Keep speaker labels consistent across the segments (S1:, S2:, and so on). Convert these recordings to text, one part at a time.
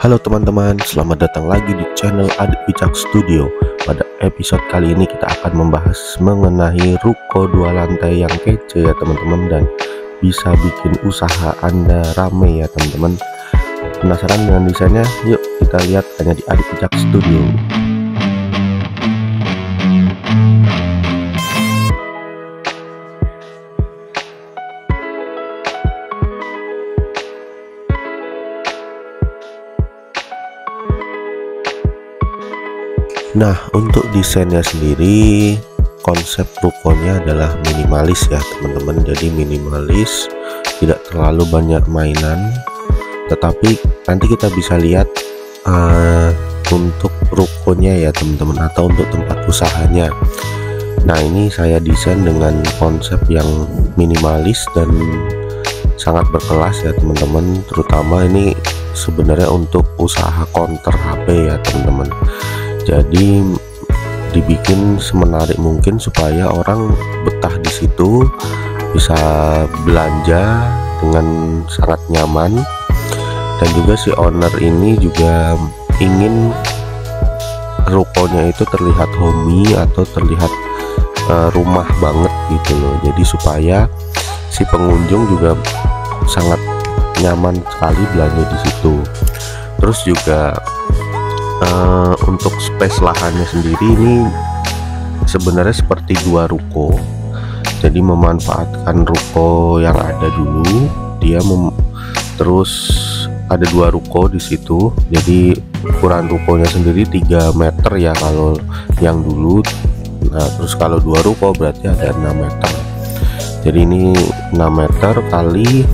S1: Halo teman-teman, selamat datang lagi di channel Adik Wicak Studio. Pada episode kali ini kita akan membahas mengenai ruko 2 lantai yang kece ya teman-teman, dan bisa bikin usaha Anda rame ya teman-teman. Penasaran dengan desainnya? Yuk kita lihat hanya di Adik Wicak Studio. Nah, untuk desainnya sendiri, konsep rukonya adalah minimalis ya teman-teman. Jadi minimalis, tidak terlalu banyak mainan, tetapi nanti kita bisa lihat untuk rukonya ya teman-teman, atau untuk tempat usahanya. Nah, ini saya desain dengan konsep yang minimalis dan sangat berkelas ya teman-teman. Terutama ini sebenarnya untuk usaha counter HP ya teman-teman. Jadi dibikin semenarik mungkin supaya orang betah di situ, bisa belanja dengan sangat nyaman. Dan juga si owner ini juga ingin rukonya itu terlihat homey atau terlihat rumah banget gitu loh. Jadi supaya si pengunjung juga sangat nyaman sekali belanja di situ. Terus juga untuk space lahannya sendiri ini sebenarnya seperti 2 ruko. Jadi memanfaatkan ruko yang ada dulu, terus ada 2 ruko di situ. Jadi ukuran rukonya sendiri 3 meter ya kalau yang dulu. Nah, terus kalau 2 ruko berarti ada 6 meter. Jadi ini 6 meter kali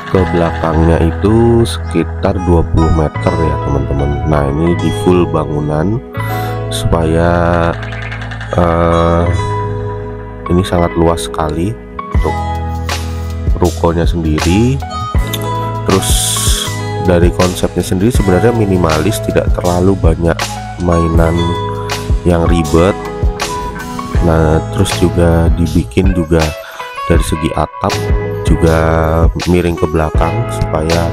S1: ke belakangnya itu sekitar 20 meter ya teman-teman. Nah, ini di full bangunan supaya ini sangat luas sekali untuk rukonya sendiri. Terus dari konsepnya sendiri sebenarnya minimalis, tidak terlalu banyak mainan yang ribet. Nah, terus juga dibikin juga dari segi atap juga miring ke belakang supaya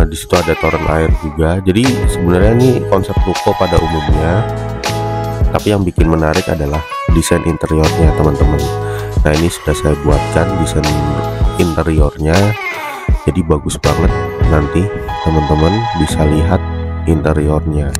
S1: di situ ada toren air juga. Jadi sebenarnya ini konsep ruko pada umumnya, tapi yang bikin menarik adalah desain interiornya teman-teman. Nah, ini sudah saya buatkan desain interiornya, jadi bagus banget. Nanti teman-teman bisa lihat interiornya.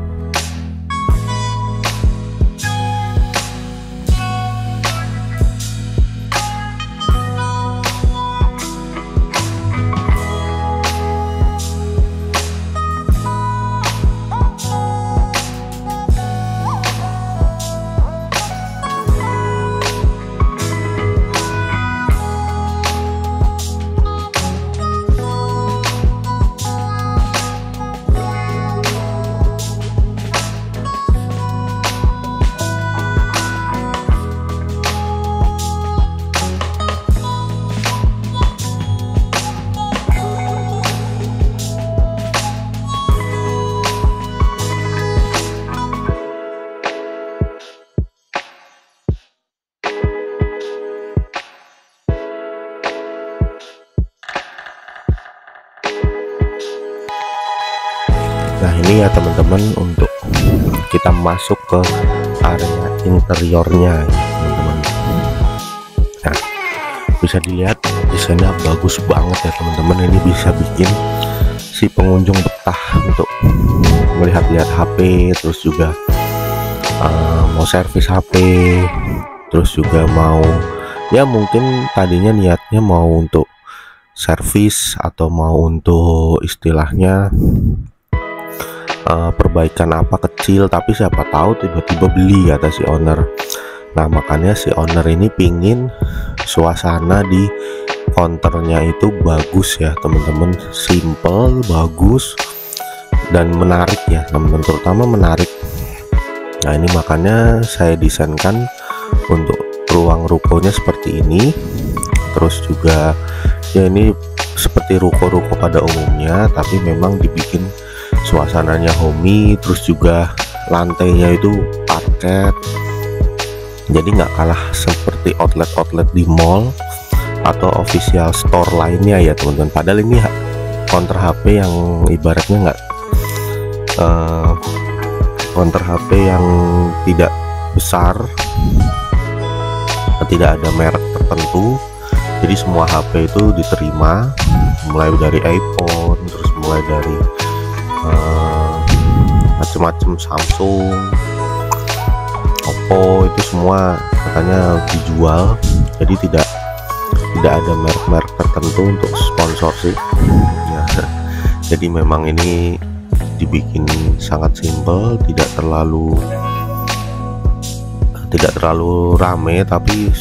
S1: Nah, ini ya teman-teman, untuk kita masuk ke area interiornya ya teman-teman. Nah, bisa dilihat desainnya bagus banget ya teman-teman. Ini bisa bikin si pengunjung betah untuk melihat-lihat HP, terus juga mau servis HP, terus juga mau ya mungkin tadinya niatnya mau untuk servis atau mau untuk istilahnya perbaikan apa kecil, tapi siapa tahu tiba-tiba beli kata si owner. Nah, makanya si owner ini pingin suasana di counternya itu bagus ya teman-teman, simple, bagus dan menarik ya teman-teman, terutama menarik. Nah, ini makanya saya desainkan untuk ruang rukonya seperti ini. Terus juga ya ini seperti ruko-ruko pada umumnya, tapi memang dibikin suasananya homey. Terus juga lantainya itu parket, jadi nggak kalah seperti outlet-outlet di mall atau official store lainnya ya teman-teman. Padahal ini counter HP yang ibaratnya nggak counter HP yang tidak besar, tidak ada merek tertentu, jadi semua HP itu diterima, mulai dari iPhone, terus mulai dari macam-macam Samsung, Oppo, itu semua katanya dijual. Jadi tidak ada merek-merek tertentu untuk sponsor sih ya. Jadi memang ini dibikin sangat simple, tidak terlalu rame, tapi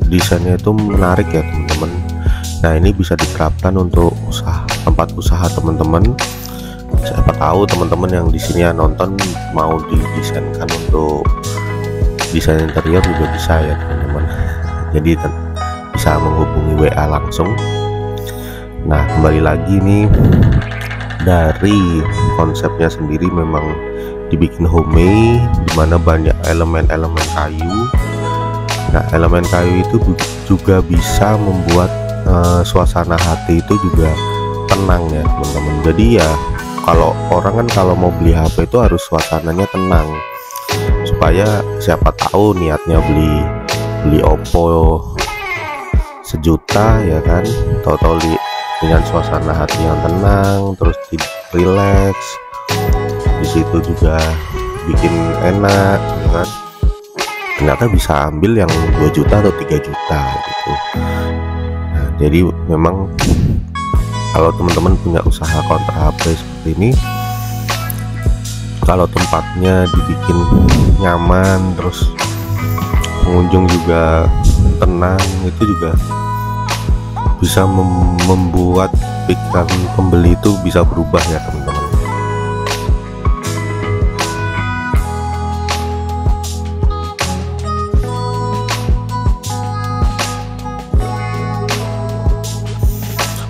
S1: desainnya itu menarik ya teman-teman. Nah, ini bisa diterapkan untuk tempat usaha teman-teman. Siapa tahu teman-teman yang di sini ya nonton mau didesainkan untuk desain interior juga bisa ya teman-teman. Jadi bisa menghubungi WA langsung. Nah, kembali lagi nih, dari konsepnya sendiri memang dibikin homemade, dimana banyak elemen-elemen kayu. Nah, elemen kayu itu juga bisa membuat suasana hati itu juga tenang ya teman-teman. Jadi ya kalau orang kan kalau mau beli HP itu harus suasananya tenang, supaya siapa tahu niatnya beli Oppo 1 juta ya kan, tahu-tahu dengan suasana hati yang tenang, terus relax, di situ juga bikin enak ya kan, ternyata bisa ambil yang 2 juta atau 3 juta gitu. Nah, jadi memang kalau teman-teman punya usaha counter HP seperti ini, kalau tempatnya dibikin nyaman, terus pengunjung juga tenang, itu juga bisa membuat pikiran pembeli itu bisa berubah ya teman-teman.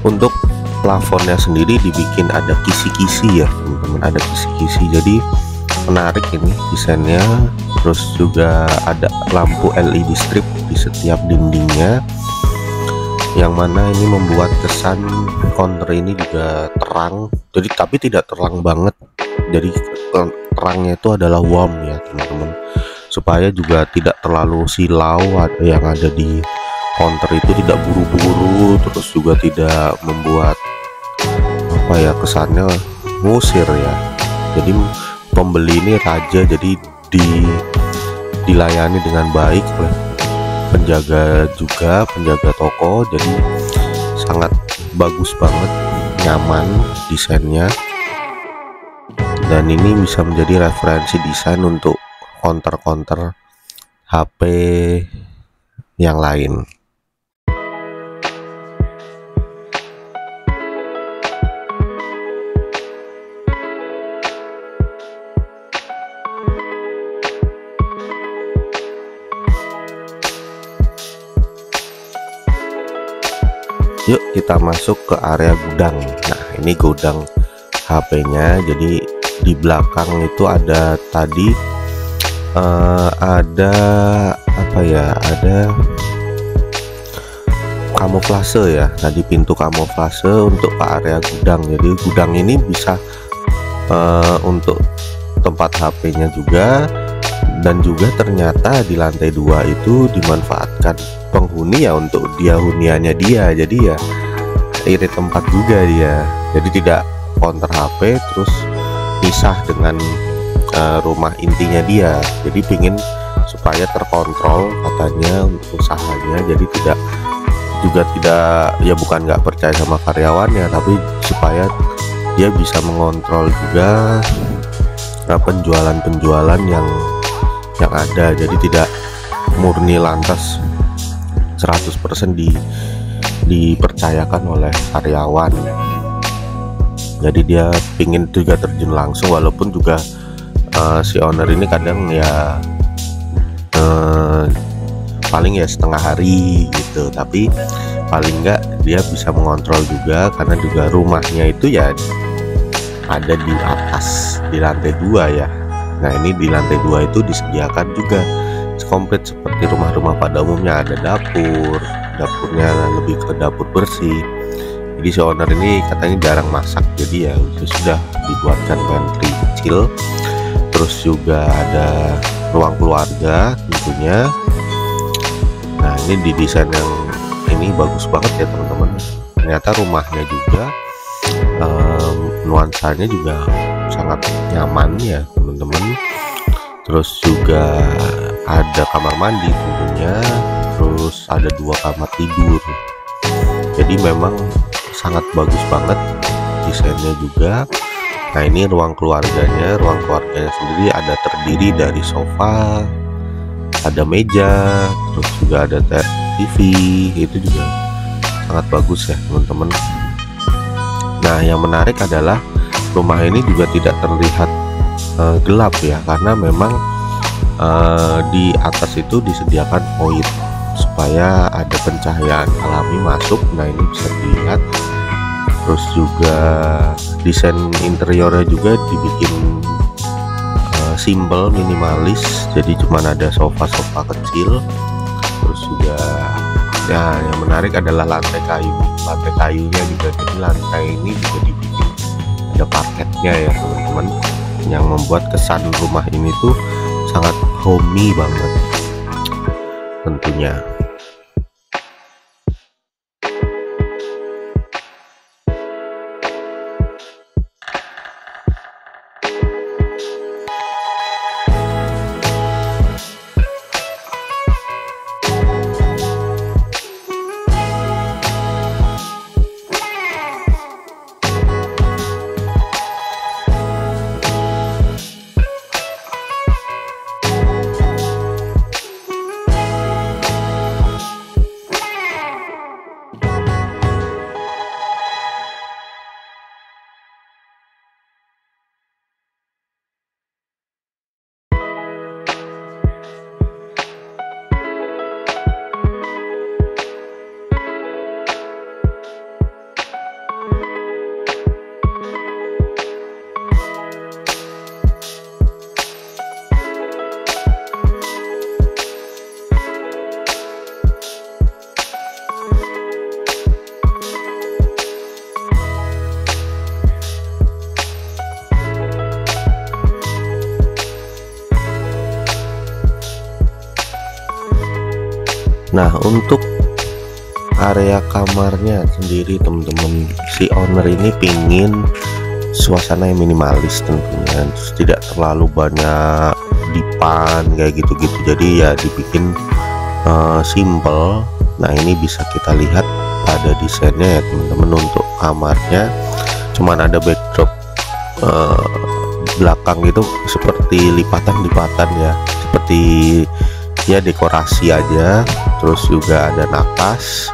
S1: Untuk plafonnya sendiri dibikin ada kisi-kisi ya teman-teman, ada kisi-kisi, jadi menarik ini desainnya. Terus juga ada lampu LED strip di setiap dindingnya, yang mana ini membuat kesan counter ini juga terang, jadi tapi tidak terang banget, jadi terangnya itu adalah warm ya teman-teman, supaya juga tidak terlalu silau yang ada di counter itu, tidak buru-buru, terus juga tidak membuat apa ya kesannya ngusir ya. Jadi pembeli ini raja, jadi dilayani dengan baik oleh penjaga toko, jadi sangat bagus banget, nyaman desainnya, dan ini bisa menjadi referensi desain untuk counter HP yang lain. Yuk kita masuk ke area gudang. Nah, ini gudang HP-nya. Jadi di belakang itu ada tadi ada apa ya, ada kamuflase ya, tadi pintu kamuflase untuk ke area gudang. Jadi gudang ini bisa untuk tempat HP-nya juga, dan juga ternyata di lantai 2 itu dimanfaatkan penghuni ya untuk huniannya dia, jadi ya irit tempat juga dia, jadi tidak counter HP terus pisah dengan rumah intinya dia. Jadi pingin supaya terkontrol katanya usahanya, jadi tidak ya bukan nggak percaya sama karyawannya, tapi supaya dia bisa mengontrol juga penjualan yang ada, jadi tidak murni lantas 100% dipercayakan oleh karyawan. Jadi dia pingin juga terjun langsung, walaupun juga si owner ini kadang ya paling ya setengah hari gitu, tapi paling enggak dia bisa mengontrol juga, karena juga rumahnya itu ya ada di atas, di lantai 2 ya. Nah, ini di lantai 2 itu disediakan juga komplit seperti rumah-rumah pada umumnya, ada dapurnya lebih ke dapur bersih Jadi si owner ini katanya jarang masak, jadi ya sudah dibuatkan pantry kecil. Terus juga ada ruang keluarga tentunya. Nah, ini didesain yang ini bagus banget ya teman-teman. Ternyata rumahnya juga nuansanya juga sangat nyaman ya teman-teman. Terus juga ada kamar mandi tentunya, terus ada 2 kamar tidur. Jadi memang sangat bagus banget desainnya juga. Nah, ini ruang keluarganya sendiri ada terdiri dari sofa, ada meja, terus juga ada TV. Itu juga sangat bagus ya teman-teman. Nah, yang menarik adalah rumah ini juga tidak terlihat gelap ya, karena memang di atas itu disediakan void supaya ada pencahayaan alami masuk. Nah, ini bisa dilihat. Terus juga desain interiornya juga dibikin simple, minimalis, jadi cuman ada sofa-sofa kecil. Terus juga ya yang menarik adalah lantai kayunya juga. Jadi lantai ini juga dibikin ada parketnya ya teman-teman, yang membuat kesan rumah ini tuh sangat homey banget tentunya. Nah, untuk area kamarnya sendiri teman-teman, si owner ini pingin suasana yang minimalis tentunya, terus tidak terlalu banyak dipan kayak gitu-gitu. Jadi ya dibikin simple. Nah, ini bisa kita lihat pada desainnya ya teman-teman. Untuk kamarnya cuman ada backdrop belakang itu seperti lipatan-lipatan ya, seperti ya dekorasi aja. Terus juga ada napas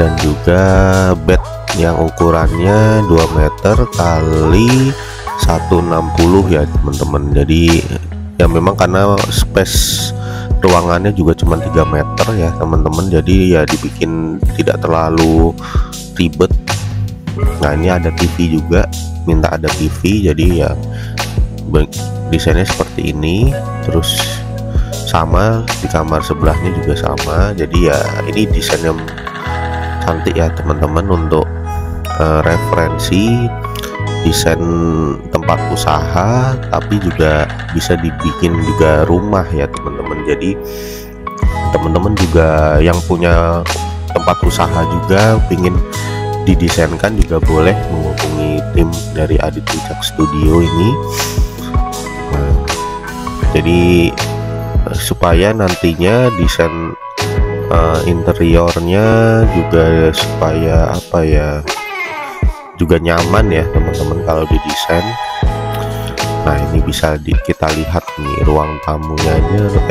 S1: dan juga bed yang ukurannya 2 meter kali 160 ya teman-teman. Jadi ya memang karena space ruangannya juga cuma 3 meter ya teman-teman, jadi ya dibikin tidak terlalu ribet. Nah, ini ada TV juga, minta ada TV, jadi ya desainnya seperti ini. Terus sama di kamar sebelahnya juga sama. Jadi ya ini desainnya cantik ya teman-teman, untuk referensi desain tempat usaha, tapi juga bisa dibikin juga rumah ya teman-teman. Jadi teman-teman juga yang punya tempat usaha juga pingin didesainkan juga boleh menghubungi tim dari Adit Wicak Studio ini. Nah, jadi supaya nantinya desain interiornya juga supaya apa ya, juga nyaman ya teman-teman kalau didesain. Nah, ini bisa kita lihat nih ruang tamunya aja,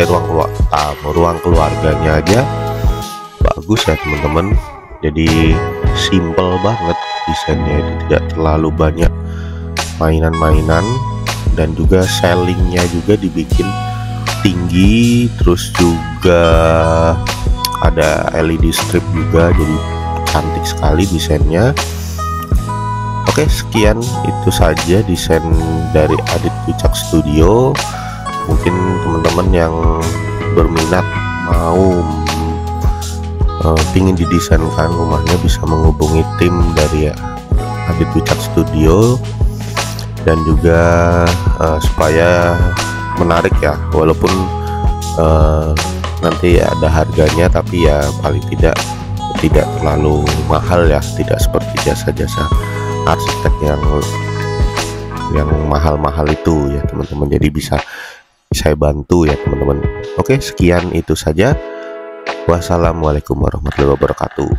S1: ruang keluarganya aja bagus ya teman-teman. Jadi simple banget desainnya, itu tidak terlalu banyak mainan-mainan, dan juga ceilingnya juga dibikin tinggi. Terus juga ada LED strip juga, jadi cantik sekali desainnya. Oke, sekian itu saja desain dari Adit Wicak Studio. Mungkin teman-teman yang berminat mau pingin didesainkan rumahnya, bisa menghubungi tim dari Adit Wicak Studio, dan juga supaya menarik ya, walaupun nanti ada harganya, tapi ya paling tidak terlalu mahal ya, tidak seperti jasa-jasa arsitek yang mahal-mahal itu ya teman-teman. Jadi bisa saya bantu ya teman-teman. Oke, sekian itu saja. Wassalamualaikum warahmatullahi wabarakatuh.